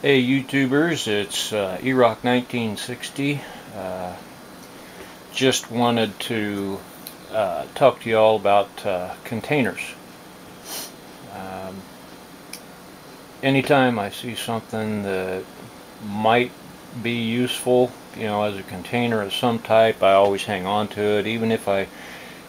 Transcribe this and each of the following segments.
Hey YouTubers, it's eRock1960. Just wanted to talk to you all about containers. Um, Anytime I see something that might be useful, as a container of some type, I always hang on to it, even if I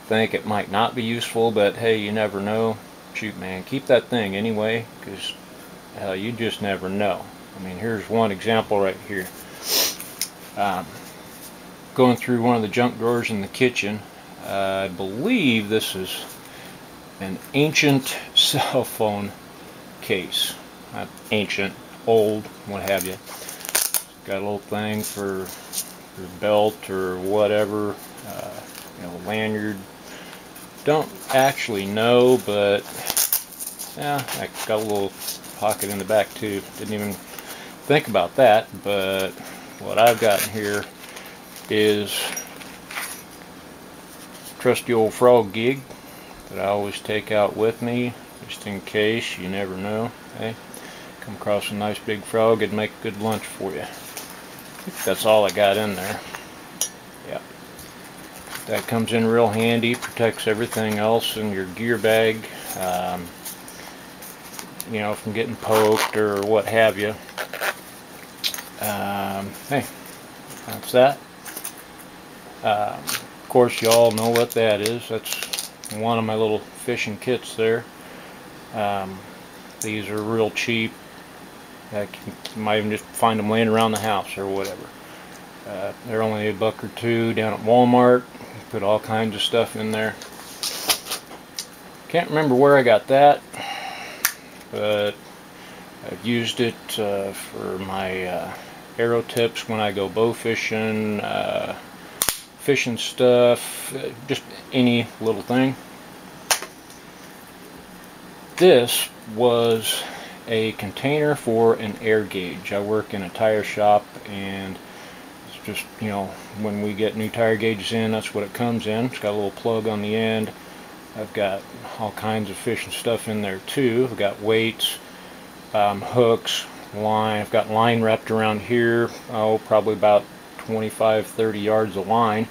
think it might not be useful, but hey, you never know. Shoot, man, keep that thing anyway, because you just never know. I mean, here's one example right here. Um, Going through one of the junk drawers in the kitchen. I believe this is an ancient cell phone case. Not ancient, old, what have you. Got a little thing for your belt or whatever, lanyard. Don't actually know, but yeah, I got a little pocket in the back too. Didn't even think about that, but what I've got here is trusty old frog gig that I always take out with me just in case. You never know. Hey, come across a nice big frog, it'd make a good lunch for you. I think that's all I got in there. Yeah, that comes in real handy, protects everything else in your gear bag, from getting poked or what have you. Hey, that's that. Of course, you all know what that is. That's one of my little fishing kits there. These are real cheap. You might even just find them laying around the house or whatever. They're only $1 or $2 down at Walmart. Put all kinds of stuff in there. Can't remember where I got that, but I've used it for my arrow tips when I go bow fishing, fishing stuff, just any little thing. This was a container for an air gauge. I work in a tire shop, and it's just, when we get new tire gauges in, that's what it comes in. It's got a little plug on the end. I've got all kinds of fishing stuff in there too. I've got weights, hooks, line. I've got line wrapped around here, probably about 25-30 yards of line.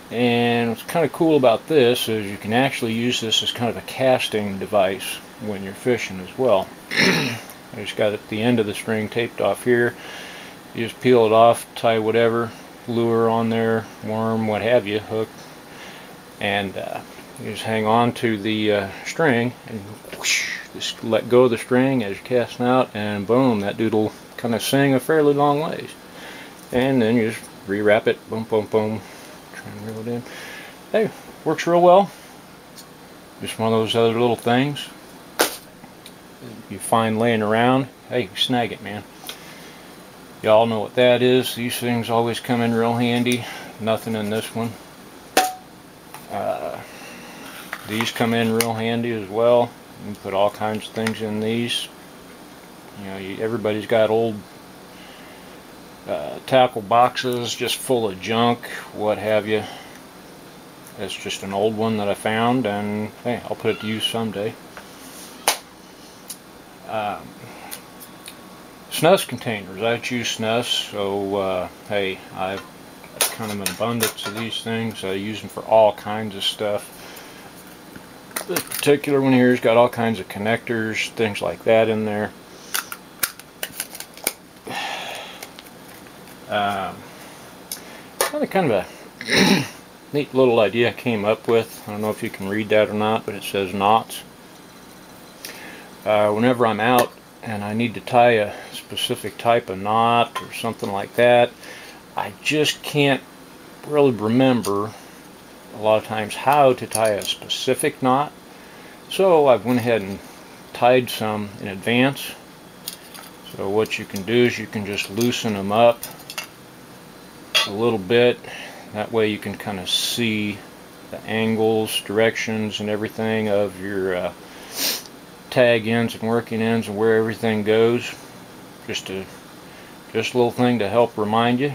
And what's kind of cool about this is you can actually use this as kind of a casting device when you're fishing as well. I just got at the end of the string taped off here. You just peel it off, tie whatever lure on there, worm, what have you, hook, and you just hang on to the string and whoosh, just let go of the string as you're casting out, and boom, that dude will kind of sing a fairly long ways. And then you just rewrap it, boom, boom, boom, try and reel it in. Hey, works real well. Just one of those other little things you find laying around. Hey, snag it, man. Y'all know what that is. These things always come in real handy. Nothing in this one. These come in real handy as well. You can put all kinds of things in these. Everybody's got old tackle boxes just full of junk, what have you. That's just an old one that I found, and hey, I'll put it to use someday. Snus containers. I choose snus, so hey, I've got kind of an abundance of these things. I use them for all kinds of stuff. This particular one here has got all kinds of connectors, things like that in there. Kind of a neat little idea I came up with. I don't know if you can read that or not, but it says knots. Whenever I'm out and I need to tie a specific type of knot or something like that, I just can't really remember a lot of times how to tie a specific knot. So I've went ahead and tied some in advance. So what you can do is you can just loosen them up a little bit. That way you can kind of see the angles, directions, and everything of your tag ends and working ends and where everything goes. Just a little thing to help remind you.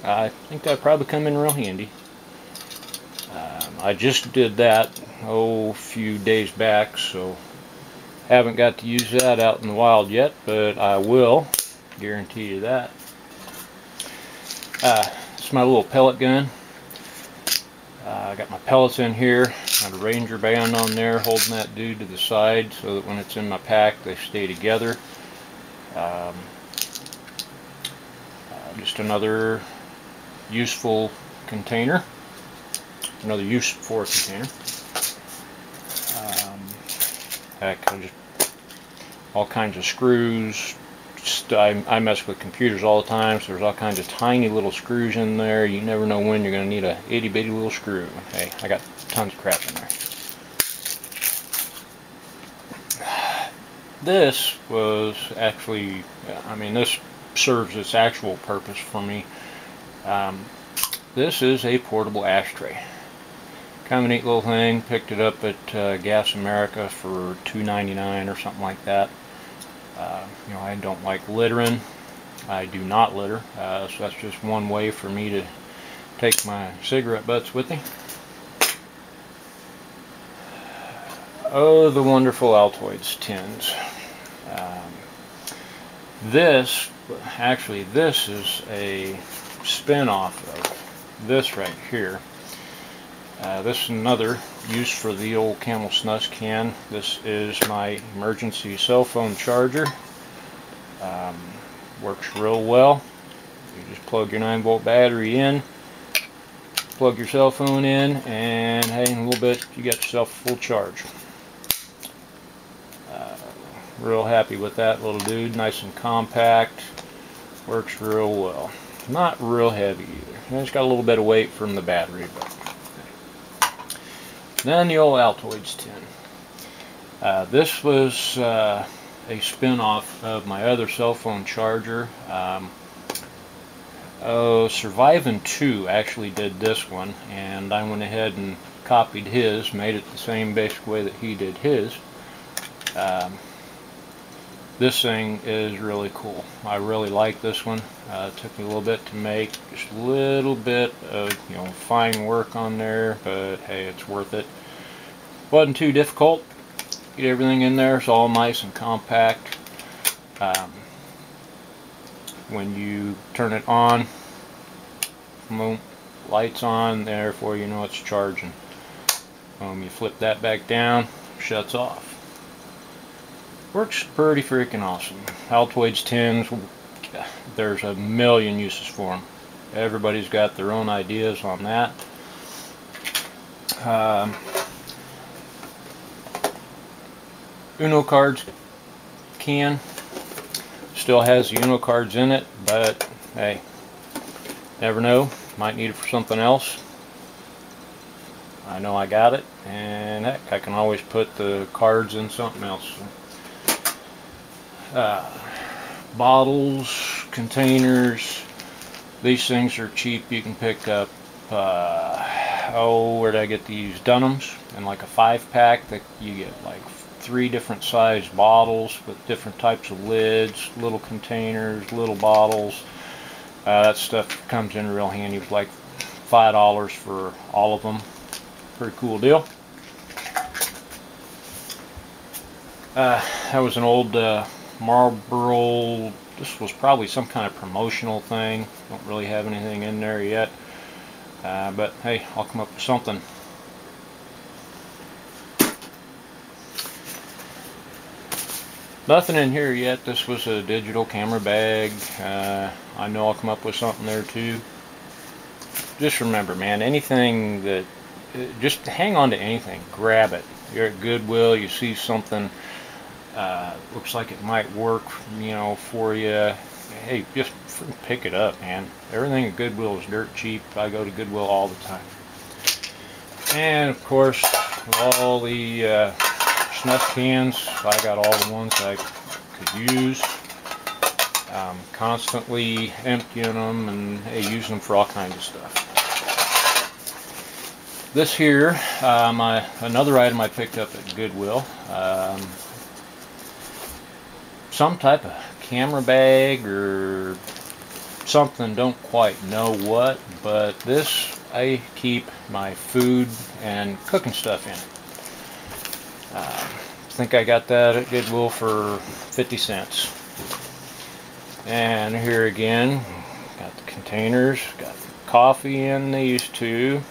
I think that'd probably come in real handy. I just did that a few days back, so Haven't got to use that out in the wild yet, but I will. Guarantee you that. It's my little pellet gun. I got my pellets in here. Got a Ranger band on there holding that dude to the side so that when it's in my pack they stay together. Just another useful container. Another use for container. Heck, just all kinds of screws. I mess with computers all the time, so there's all kinds of tiny little screws in there. You never know when you're going to need a itty bitty little screw. Hey, I got tons of crap in there. This was actually, I mean, this serves its actual purpose for me. This is a portable ashtray. Kind of a neat little thing. Picked it up at Gas America for $2.99 or something like that. You know, I don't like littering. I do not litter, so that's just one way for me to take my cigarette butts with me. Oh, the wonderful Altoids tins. This is a spin-off of this right here. This is another use for the old Camel Snus can. This is my emergency cell phone charger. Works real well. You just plug your 9-volt battery in, plug your cell phone in, and hey, in a little bit you got yourself a full charge. Real happy with that little dude. Nice and compact. Works real well. Not real heavy either. It's got a little bit of weight from the battery, but then the old Altoids tin. This was a spin-off of my other cell phone charger. Survivin' 2 actually did this one, and I went ahead and copied his, made it the same basic way that he did his. This thing is really cool. I really like this one. It took me a little bit to make, just a little bit of fine work on there, but hey, it's worth it. Wasn't too difficult. Get everything in there. It's all nice and compact. When you turn it on, boom, lights on. Therefore, you know it's charging. You flip that back down, shuts off. Works pretty freaking awesome. Altoids tins, there's a million uses for them. Everybody's got their own ideas on that. Uno cards can still has the Uno cards in it, but hey, never know, might need it for something else. I know I got it, and heck, I can always put the cards in something else. Bottles, containers, these things are cheap. You can pick up where'd I get these? Dunhams, and like a 5-pack that you get like 3 different size bottles with different types of lids, little containers, little bottles. That stuff comes in real handy. It's like $5 for all of them. Pretty cool deal. That was an old Marlboro. This was probably some kind of promotional thing. Don't really have anything in there yet, but hey, I'll come up with something. Nothing in here yet. This was a digital camera bag. I know I'll come up with something there too. Just remember, man, anything that, just hang on to anything, grab it. You're at Goodwill, you see something, looks like it might work, for you. Hey, just pick it up, man. Everything at Goodwill is dirt cheap. I go to Goodwill all the time. And of course, all the snuff cans, I got all the ones I could use. Constantly emptying them and using them for all kinds of stuff. This here, another item I picked up at Goodwill. Some type of camera bag or something, don't quite know what, but this I keep my food and cooking stuff in. think I got that at Goodwill for 50 cents. And here again, got the containers, got coffee in these two.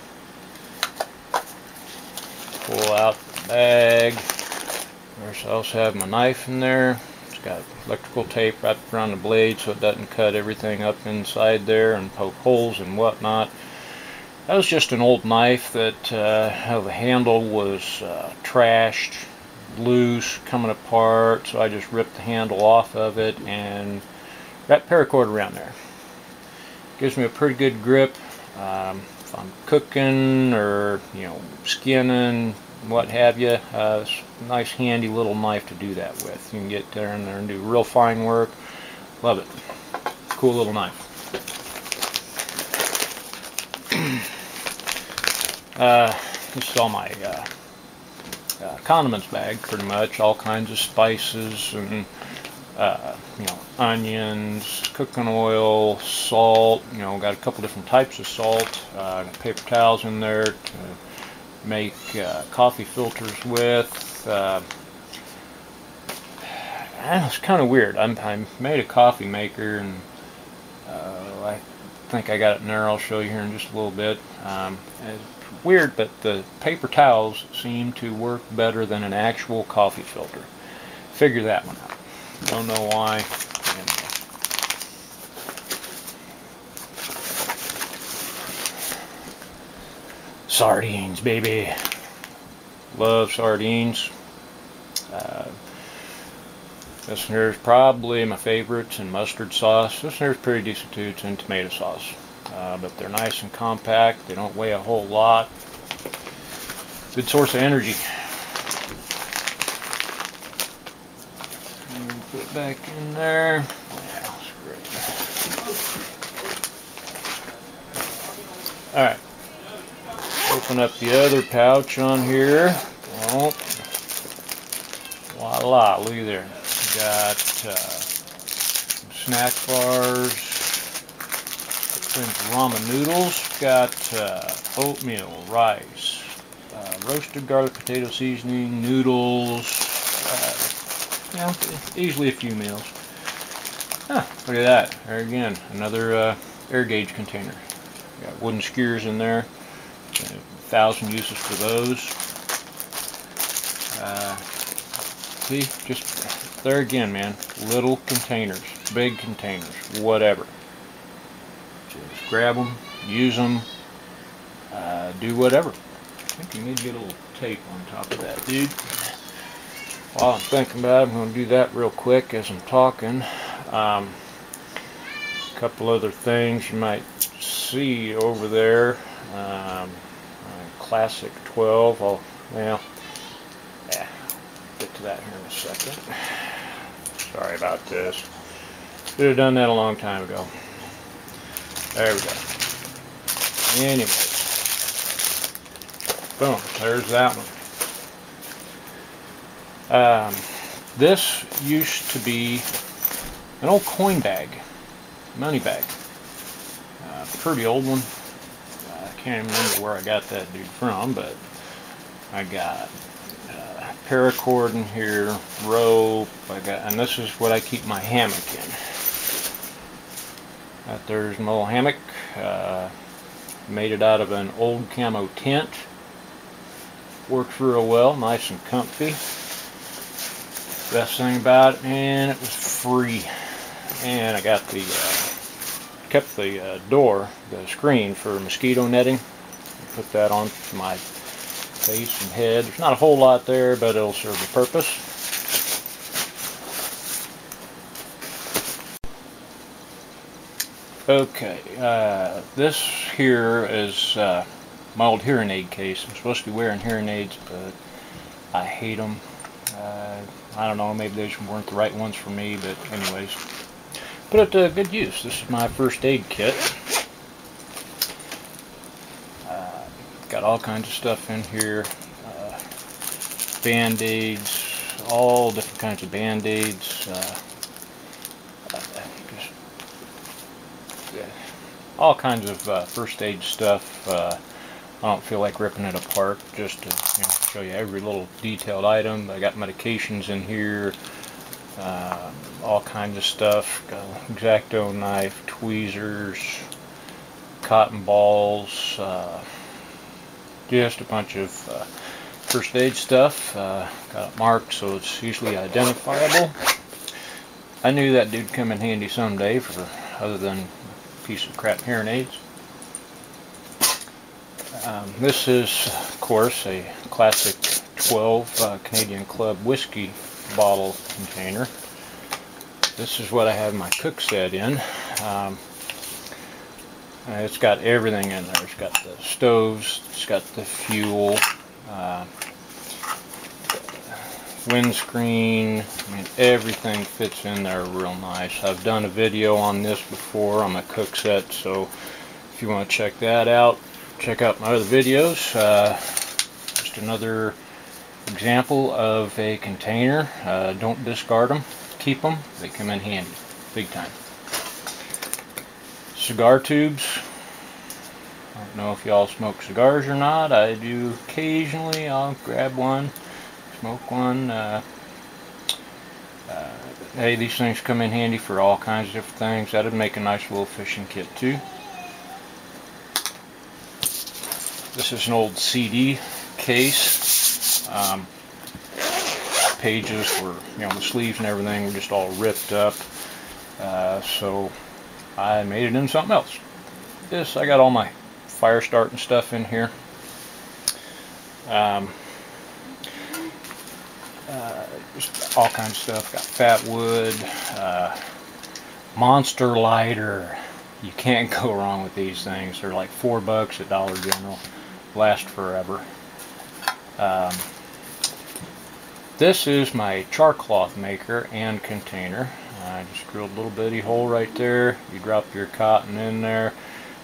Pull out the bag. I also have my knife in there. It's got electrical tape wrapped around the blade so it doesn't cut everything up inside there and poke holes and whatnot. That was just an old knife that the handle was trashed, loose, coming apart, so I just ripped the handle off of it and wrapped paracord around there. Gives me a pretty good grip if I'm cooking or skinning, what have you. It's a nice handy little knife to do that with. You can get there in there and do real fine work. Love it. Cool little knife. This is all my condiments bag, pretty much. All kinds of spices and onions, cooking oil, salt. Got a couple different types of salt. Got paper towels in there to make coffee filters with. It's kind of weird. I made a coffee maker, and I think I got it in there. I'll show you here in just a little bit. It's weird, but the paper towels seem to work better than an actual coffee filter. Figure that one out. Don't know why. Sardines, baby. Love sardines. This one here is probably my favorite, and mustard sauce. This one here is pretty decent too. It's in tomato sauce. But they're nice and compact. They don't weigh a whole lot. Good source of energy. Put it back in there. Yeah, that's great. Alright. Open up the other pouch on here. Oh. Voila, look at there. Got snack bars, ramen noodles, got oatmeal, rice, roasted garlic potato seasoning, noodles, easily a few meals. Look at that. There again, another air gauge container. Got wooden skewers in there. 1,000 uses for those. See, just there again, man. Little containers, big containers, whatever. Just grab them, use them, do whatever. I think you need to get a little tape on top of that, dude. While I'm thinking about it, I'm going to do that real quick as I'm talking. A couple other things you might see over there. Classic 12. Well, yeah, get to that here in a second. Sorry about this. Should have done that a long time ago. There we go. Anyway, boom, there's that one. This used to be an old coin bag, money bag. Pretty old one. I can't remember where I got that dude from, but I got paracord in here, rope, and this is what I keep my hammock in. There's my little hammock. Made it out of an old camo tent. Works real well, nice and comfy. Best thing about it, and it was free. And I got kept the door, the screen for mosquito netting. Put that on my face and head. There's not a whole lot there, but it'll serve a purpose. Okay, this here is my old hearing aid case. I'm supposed to be wearing hearing aids, but I hate them. I don't know, maybe these weren't the right ones for me, but anyways. Put it to good use. This is my first aid kit. Got all kinds of stuff in here. Band-aids, all different kinds of band-aids. All kinds of first aid stuff. I don't feel like ripping it apart, just to show you every little detailed item. I got medications in here, all kinds of stuff. Got an X-Acto knife, tweezers, cotton balls, just a bunch of first aid stuff. Got it marked so it's easily identifiable. I knew that dude'd come in handy someday for other than a piece of crap hearing aids. This is, of course, a classic 12 Canadian Club whiskey bottle container. This is what I have my cook set in. It's got everything in there. It's got the stoves, it's got the fuel, windscreen. I mean, everything fits in there real nice. I've done a video on this before on my cook set, so if you want to check that out, check out my other videos. Just another example of a container. Don't discard them, keep them. They come in handy, big time. Cigar tubes. I don't know if y'all smoke cigars or not. I do occasionally. I'll grab one, smoke one. Hey, these things come in handy for all kinds of different things. That'd make a nice little fishing kit too. This is an old CD case. Pages were, the sleeves and everything were just all ripped up. So I made it into something else. This, I got all my fire starting stuff in here. Just all kinds of stuff. Got fat wood, Monster lighter. You can't go wrong with these things. They're like $4 at Dollar General. Last forever. This is my char cloth maker and container. I just drilled a little bitty hole right there. You drop your cotton in there,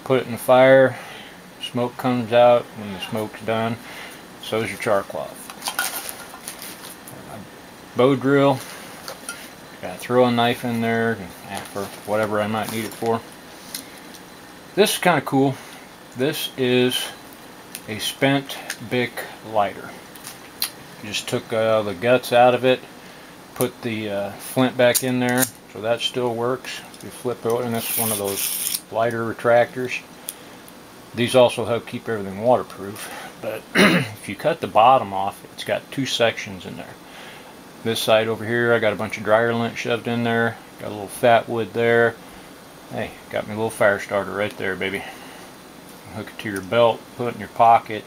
put it in the fire, smoke comes out. When the smoke's done, so is your char cloth. Bow drill, gotta throw a knife in there for whatever I might need it for. This is kind of cool. This is a spent Bic lighter. Just took the guts out of it, put the flint back in there, so that still works. You flip it, and this is one of those lighter retractors. These also help keep everything waterproof, but if you cut the bottom off, it's got two sections in there. This side over here, I got a bunch of dryer lint shoved in there, got a little fat wood there. Hey, got me a little fire starter right there, baby. Hook it to your belt, put it in your pocket,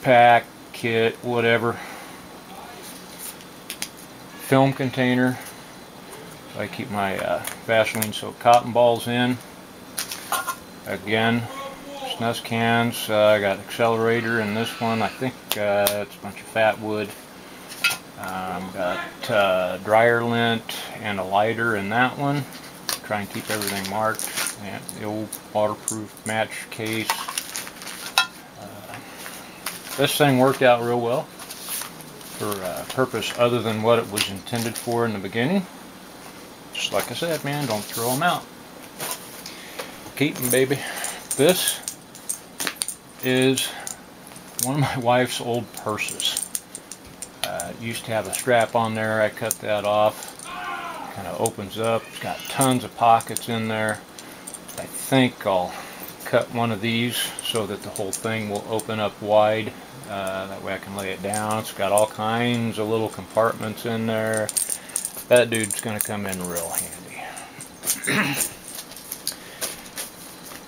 pack, kit, whatever. Film container. I keep my Vaseline soaked cotton balls in. Again, snus cans. I got accelerator in this one. I think it's a bunch of fat wood. Got dryer lint and a lighter in that one. Try and keep everything marked. And the old waterproof match case. This thing worked out real well for a purpose other than what it was intended for in the beginning. Just like I said, man, don't throw them out. Keep them, baby. This is one of my wife's old purses. It used to have a strap on there. I cut that off. Kind of opens up. It's got tons of pockets in there. I think I'll cut one of these so that the whole thing will open up wide. That way I can lay it down. It's got all kinds of little compartments in there. That dude's going to come in real handy.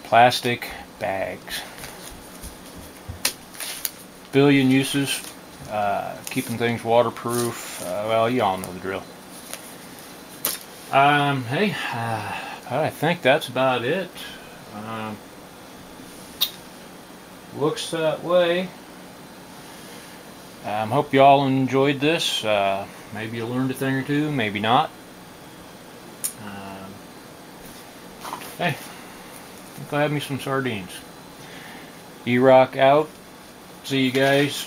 Plastic bags. Billion uses. Keeping things waterproof. Well, you all know the drill. Hey, I think that's about it. Looks that way. Hope you all enjoyed this. Maybe you learned a thing or two, maybe not. Hey, I think I'll have me some sardines. E-Rock out. See you guys.